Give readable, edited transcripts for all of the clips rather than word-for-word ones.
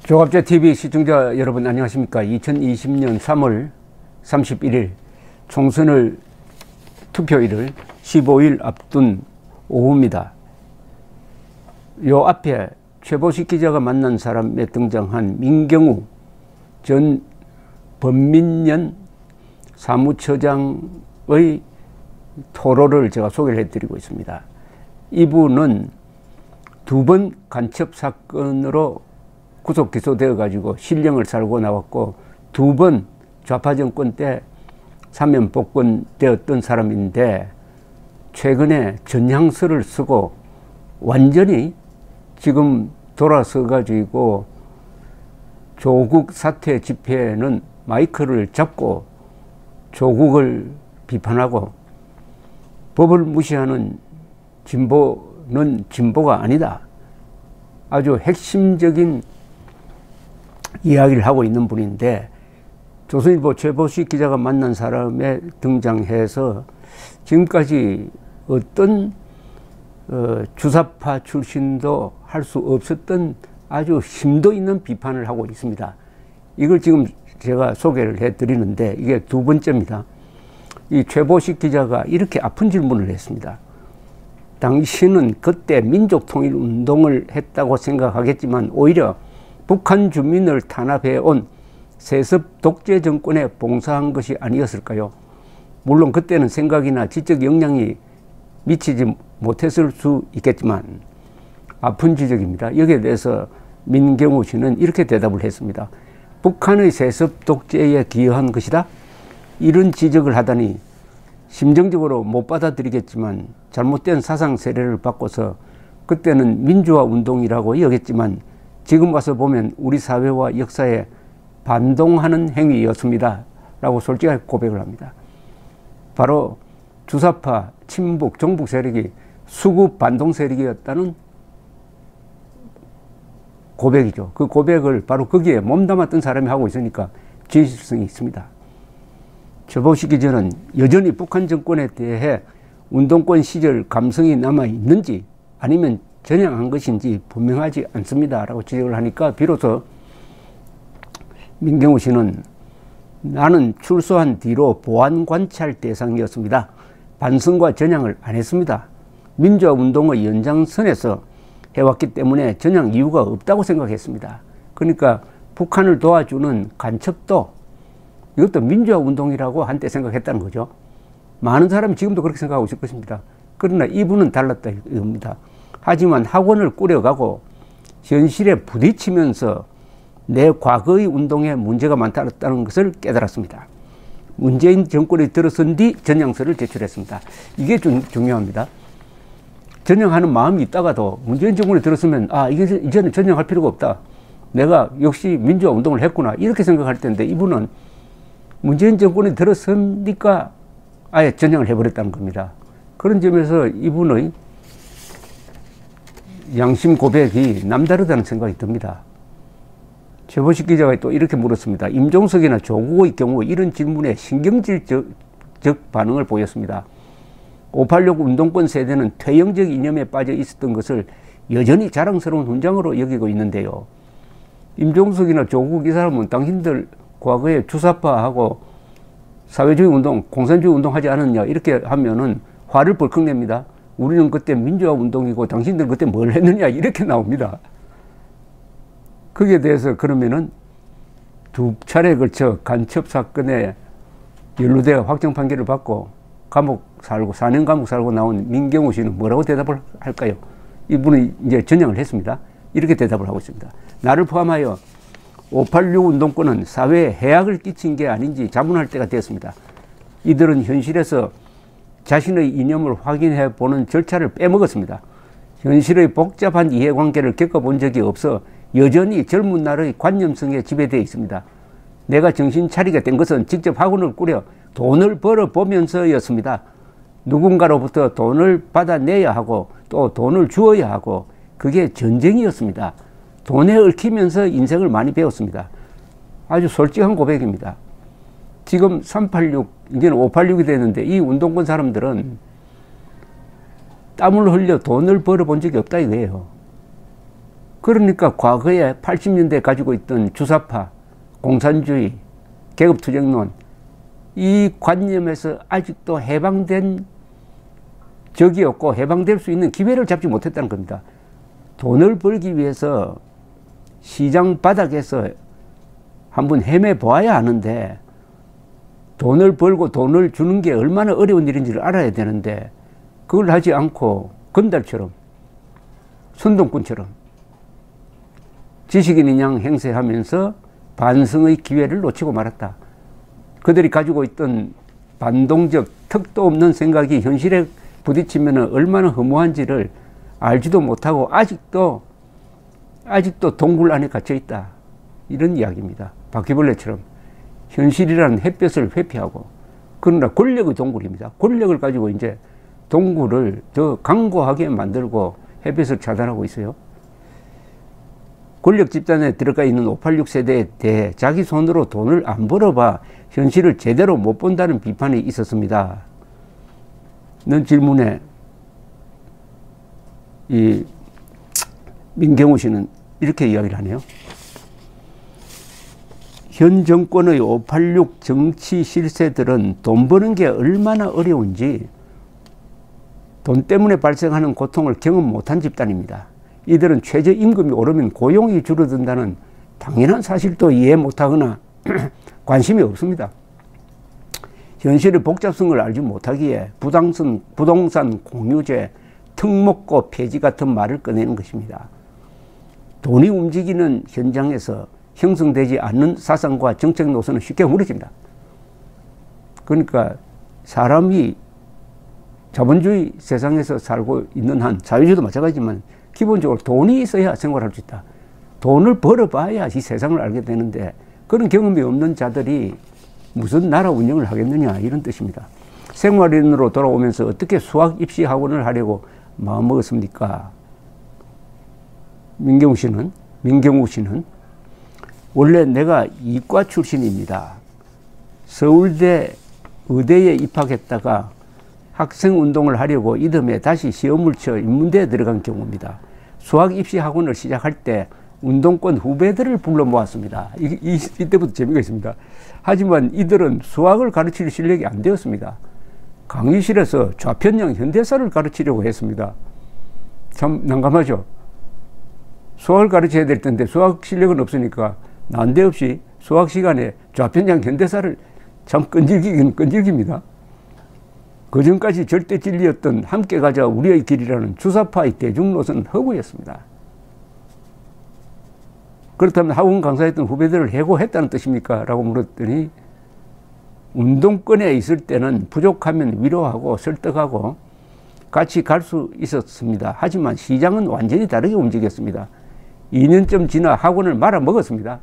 조갑제TV 시청자 여러분 안녕하십니까. 2020년 3월 31일 총선을 투표일을 15일 앞둔 오후입니다. 요 앞에 최보식 기자가 만난 사람에 등장한 민경우 전 범민련 사무처장의 토로를 제가 소개를 해드리고 있습니다. 이분은 두 번 간첩 사건으로 구속 기소되어 가지고 실형을 살고 나왔고 두 번 좌파 정권 때 사면 복권되었던 사람인데 최근에 전향서를 쓰고 완전히 지금 돌아서 가지고 조국 사퇴 집회에는 마이크를 잡고 조국을 비판하고 법을 무시하는 진보는 진보가 아니다. 아주 핵심적인 이야기를 하고 있는 분인데 조선일보 최보식 기자가 만난 사람에 등장해서 지금까지 어떤 주사파 출신도 할 수 없었던 아주 심도 있는 비판을 하고 있습니다. 이걸 지금 제가 소개를 해드리는데 이게 두 번째입니다. 이 최보식 기자가 이렇게 아픈 질문을 했습니다. 당신은 그때 민족통일운동을 했다고 생각하겠지만 오히려 북한 주민을 탄압해온 세습 독재 정권에 봉사한 것이 아니었을까요? 물론 그때는 생각이나 지적 역량이 미치지 못했을 수 있겠지만 아픈 지적입니다. 여기에 대해서 민경우 씨는 이렇게 대답을 했습니다. 북한의 세습 독재에 기여한 것이다? 이런 지적을 하다니 심정적으로 못 받아들이겠지만 잘못된 사상 세례를 바꿔서 그때는 민주화 운동이라고 여겼지만 지금 와서 보면 우리 사회와 역사에 반동하는 행위였습니다. 라고 솔직하게 고백을 합니다. 바로 주사파, 친북, 종북 세력이 수구 반동 세력이었다는 고백이죠. 그 고백을 바로 거기에 몸담았던 사람이 하고 있으니까 진실성이 있습니다. 최보식 기자는 여전히 북한 정권에 대해 운동권 시절 감성이 남아있는지 아니면 전향한 것인지 분명하지 않습니다. 라고 지적을 하니까 비로소 민경우 씨는 나는 출소한 뒤로 보안 관찰 대상이었습니다. 반성과 전향을 안 했습니다. 민주화 운동의 연장선에서 해왔기 때문에 전향 이유가 없다고 생각했습니다. 그러니까 북한을 도와주는 간첩도 이것도 민주화 운동이라고 한때 생각했다는 거죠. 많은 사람이 지금도 그렇게 생각하고 있을 것입니다. 그러나 이분은 달랐다 이겁니다. 하지만 학원을 꾸려가고 현실에 부딪히면서 내 과거의 운동에 문제가 많다는 것을 깨달았습니다. 문재인 정권이 들어선 뒤 전향서를 제출했습니다. 이게 중요합니다. 전향하는 마음이 있다가도 문재인 정권이 들었으면 이제는 전향할 필요가 없다. 내가 역시 민주화 운동을 했구나 이렇게 생각할 텐데 이분은 문재인 정권이 들어서니까 아예 전향을 해버렸다는 겁니다. 그런 점에서 이분의 양심 고백이 남다르다는 생각이 듭니다. 최보식 기자가 또 이렇게 물었습니다. 임종석이나 조국의 경우 이런 질문에 신경질적 반응을 보였습니다. 586 운동권 세대는 퇴영적 이념에 빠져 있었던 것을 여전히 자랑스러운 훈장으로 여기고 있는데요. 임종석이나 조국 이 사람은 당신들 과거에 주사파하고 사회주의 운동, 공산주의 운동 하지 않았냐 이렇게 하면은 화를 벌컥 냅니다. 우리는 그때 민주화 운동이고 당신들 그때 뭘 했느냐 이렇게 나옵니다. 거기에 대해서 그러면은 두 차례에 걸쳐 간첩 사건에 연루되어 확정 판결을 받고 감옥 살고 4년 감옥 살고 나온 민경우 씨는 뭐라고 대답을 할까요? 이분은 이제 전향을 했습니다. 이렇게 대답을 하고 있습니다. 나를 포함하여 586 운동권은 사회에 해악을 끼친 게 아닌지 자문할 때가 되었습니다. 이들은 현실에서 자신의 이념을 확인해 보는 절차를 빼먹었습니다. 현실의 복잡한 이해관계를 겪어본 적이 없어 여전히 젊은 날의 관념성에 지배되어 있습니다. 내가 정신 차리게 된 것은 직접 학원을 꾸려 돈을 벌어보면서였습니다. 누군가로부터 돈을 받아내야 하고 또 돈을 주어야 하고 그게 전쟁이었습니다. 돈에 얽히면서 인생을 많이 배웠습니다. 아주 솔직한 고백입니다. 지금 386, 이제는 586이 되는데 이 운동권 사람들은 땀을 흘려 돈을 벌어본 적이 없다 이거예요. 그러니까 과거에 80년대 가지고 있던 주사파, 공산주의, 계급투쟁론, 이 관념에서 아직도 해방된 적이 없고 해방될 수 있는 기회를 잡지 못했다는 겁니다. 돈을 벌기 위해서 시장 바닥에서 한번 헤매 보아야 하는데, 돈을 벌고 돈을 주는 게 얼마나 어려운 일인지를 알아야 되는데, 그걸 하지 않고 건달처럼, 선동꾼처럼 지식인인 양 행세하면서 반성의 기회를 놓치고 말았다. 그들이 가지고 있던 반동적 턱도 없는 생각이 현실에 부딪히면 얼마나 허무한지를 알지도 못하고 아직도 동굴 안에 갇혀 있다. 이런 이야기입니다. 바퀴벌레처럼 현실이라는 햇볕을 회피하고, 그러나 권력의 동굴입니다. 권력을 가지고 이제 동굴을 더 강고하게 만들고 햇볕을 차단하고 있어요. 권력 집단에 들어가 있는 586 세대에 대해 자기 손으로 돈을 안 벌어봐 현실을 제대로 못 본다는 비판이 있었습니다. 는 질문에 이 민경우 씨는 이렇게 이야기를 하네요. 현 정권의 586 정치 실세들은 돈 버는 게 얼마나 어려운지 돈 때문에 발생하는 고통을 경험 못한 집단입니다. 이들은 최저임금이 오르면 고용이 줄어든다는 당연한 사실도 이해 못하거나 관심이 없습니다. 현실의 복잡성을 알지 못하기에 부동산 공유제, 특목고 폐지 같은 말을 꺼내는 것입니다. 돈이 움직이는 현장에서 형성되지 않는 사상과 정책 노선은 쉽게 무너집니다. 그러니까 사람이 자본주의 세상에서 살고 있는 한, 자유주의도 마찬가지지만 기본적으로 돈이 있어야 생활할 수 있다. 돈을 벌어봐야 이 세상을 알게 되는데, 그런 경험이 없는 자들이 무슨 나라 운영을 하겠느냐, 이런 뜻입니다. 생활인으로 돌아오면서 어떻게 수학 입시 학원을 하려고 마음먹었습니까? 민경우 씨는 원래 내가 이과 출신입니다. 서울대 의대에 입학했다가 학생운동을 하려고 이듬해 다시 시험을 쳐 인문대에 들어간 경우입니다. 수학 입시 학원을 시작할 때 운동권 후배들을 불러 모았습니다. 이때부터 재미가 있습니다. 하지만 이들은 수학을 가르칠 실력이 안 되었습니다. 강의실에서 좌편향 현대사를 가르치려고 했습니다. 참 난감하죠. 수학을 가르쳐야 될 텐데 수학 실력은 없으니까 난데없이 수학 시간에 좌편향 현대사를, 참 끈질기긴 끈질깁니다. 그전까지 절대 진리였던 함께 가자 우리의 길이라는 주사파의 대중노선은 허구였습니다. 그렇다면 학원 강사했던 후배들을 해고했다는 뜻입니까? 라고 물었더니, 운동권에 있을 때는 부족하면 위로하고 설득하고 같이 갈 수 있었습니다. 하지만 시장은 완전히 다르게 움직였습니다. 2년쯤 지나 학원을 말아먹었습니다.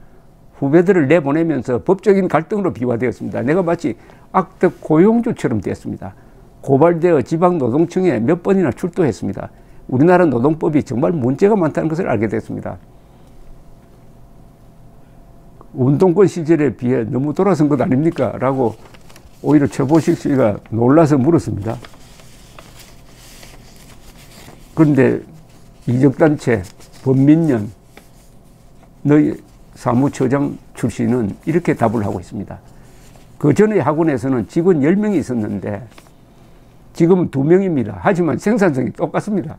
후배들을 내보내면서 법적인 갈등으로 비화되었습니다. 내가 마치 악덕 고용주처럼 됐습니다. 고발되어 지방노동청에 몇 번이나 출두했습니다. 우리나라 노동법이 정말 문제가 많다는 것을 알게 됐습니다. 운동권 시절에 비해 너무 돌아선 것 아닙니까? 라고 오히려 최보식 씨가 놀라서 물었습니다. 그런데 이적단체, 범민련, 너희 사무처장 출신은 이렇게 답을 하고 있습니다. 그 전에 학원에서는 직원 10명이 있었는데 지금은 2명입니다. 하지만 생산성이 똑같습니다.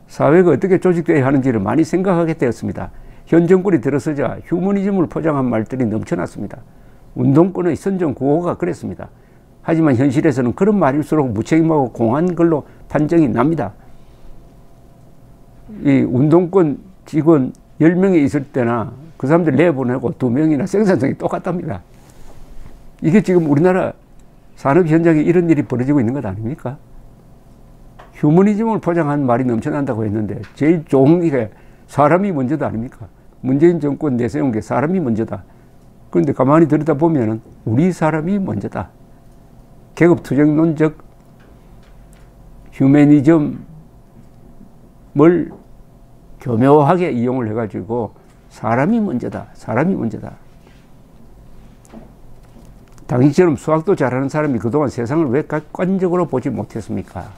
사회가 어떻게 조직되어야 하는지를 많이 생각하게 되었습니다. 현 정권이 들어서자 휴머니즘을 포장한 말들이 넘쳐났습니다. 운동권의 선전 구호가 그랬습니다. 하지만 현실에서는 그런 말일수록 무책임하고 공한 걸로 판정이 납니다. 이 운동권 직원 10명이 있을 때나 그 사람들 내보내고 2명이나 생산성이 똑같답니다. 이게 지금 우리나라 산업 현장에 이런 일이 벌어지고 있는 것 아닙니까? 휴머니즘을 포장한 말이 넘쳐난다고 했는데 제일 좋은 게 사람이 먼저다 아닙니까? 문재인 정권 내세운 게 사람이 먼저다. 그런데 가만히 들여다보면 우리 사람이 먼저다. 계급투쟁론적 휴머니즘을 교묘하게 이용을 해가지고 사람이 먼저다. 사람이 먼저다. 당신처럼 수학도 잘하는 사람이 그동안 세상을 왜 객관적으로 보지 못했습니까?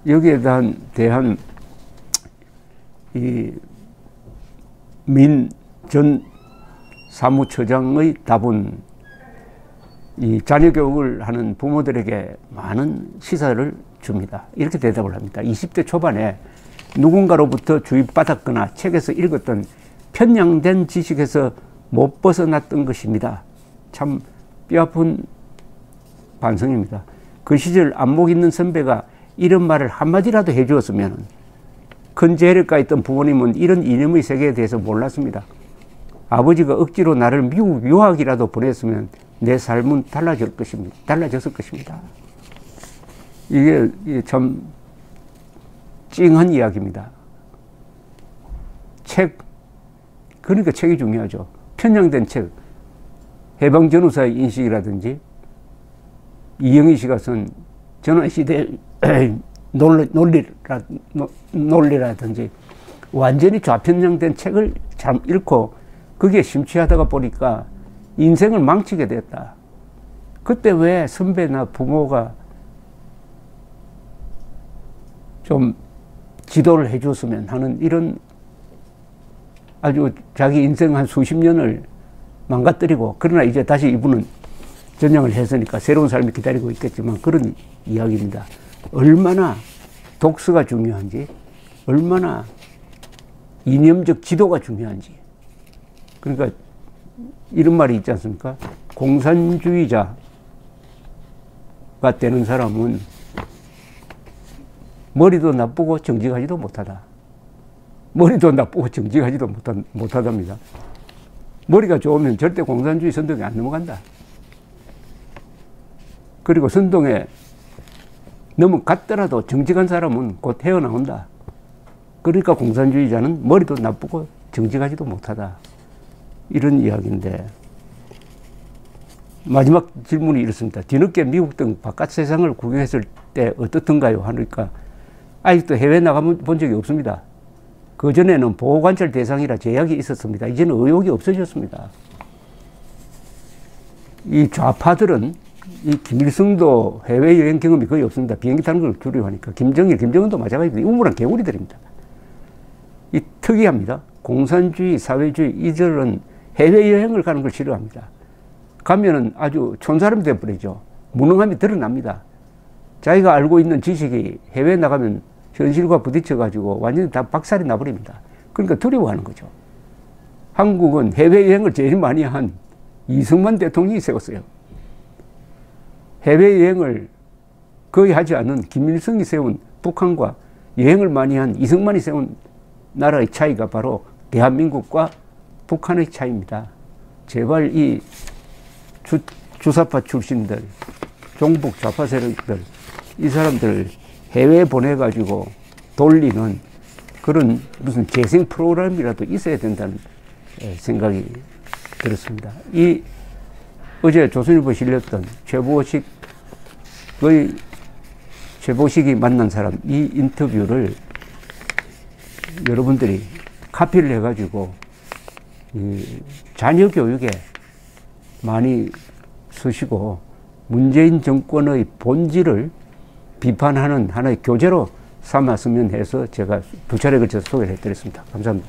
여기에 대한 이 민 전 사무처장의 답은 이 자녀 교육을 하는 부모들에게 많은 시사를 줍니다. 이렇게 대답을 합니다. 20대 초반에 누군가로부터 주입받았거나 책에서 읽었던 편향된 지식에서 못 벗어났던 것입니다. 참 뼈아픈 반성입니다. 그 시절 안목 있는 선배가 이런 말을 한마디라도 해주었으면 큰 재력가 있던 부모님은 이런 이념의 세계에 대해서 몰랐습니다. 아버지가 억지로 나를 미국 유학이라도 보냈으면 내 삶은 달라졌을 것입니다. 이게 참 찡한 이야기입니다. 책, 그러니까 책이 중요하죠. 편향된 책, 해방전후사의 인식이라든지 이영희 씨가 쓴 전환시대 논리라든지 완전히 좌편향된 책을 잘 읽고 그게 심취하다가 보니까 인생을 망치게 됐다. 그때 왜 선배나 부모가 좀 지도를 해줬으면 하는 이런 아주 자기 인생 한 수십 년을 망가뜨리고, 그러나 이제 다시 이분은 전향을 했으니까 새로운 삶이 기다리고 있겠지만 그런 이야기입니다. 얼마나 독서가 중요한지, 얼마나 이념적 지도가 중요한지. 그러니까 이런 말이 있지 않습니까? 공산주의자가 되는 사람은 머리도 나쁘고 정직하지도 못하다. 머리도 나쁘고 정직하지도 못하답니다. 머리가 좋으면 절대 공산주의 선동에 안 넘어간다. 그리고 선동에 넘어갔더라도 정직한 사람은 곧 헤어나온다. 그러니까 공산주의자는 머리도 나쁘고 정직하지도 못하다. 이런 이야기인데, 마지막 질문이 이렇습니다. 뒤늦게 미국 등 바깥 세상을 구경했을 때 어떻던가요? 하니까 아직도 해외 나가본 적이 없습니다. 그전에는 보호관찰 대상이라 제약이 있었습니다. 이제는 의혹이 없어졌습니다. 이 좌파들은 이 김일성도 해외여행 경험이 거의 없습니다. 비행기 타는 걸 두려워하니까. 김정은도 마찬가지입니다. 우물한 개구리들입니다. 이 특이합니다. 공산주의, 사회주의, 이들은 해외여행을 가는 걸 싫어합니다. 가면은 아주 촌사람이 되어버리죠. 무능함이 드러납니다. 자기가 알고 있는 지식이 해외에 나가면 현실과 부딪혀가지고 완전히 다 박살이 나버립니다. 그러니까 두려워하는 거죠. 한국은 해외여행을 제일 많이 한 이승만 대통령이 세웠어요. 해외여행을 거의 하지 않은 김일성이 세운 북한과 여행을 많이 한 이승만이 세운 나라의 차이가 바로 대한민국과 북한의 차이입니다. 제발 이 주사파 출신들, 종북 좌파 세력들, 이 사람들 해외에 보내가지고 돌리는 그런 무슨 재생 프로그램이라도 있어야 된다는 생각이 들었습니다. 어제 조선일보에 실렸던 최보식이 만난 사람, 이 인터뷰를 여러분들이 카피를 해가지고 자녀 교육에 많이 쓰시고 문재인 정권의 본질을 비판하는 하나의 교재로 삼았으면 해서 제가 두 차례 걸쳐서 소개를 해드렸습니다. 감사합니다.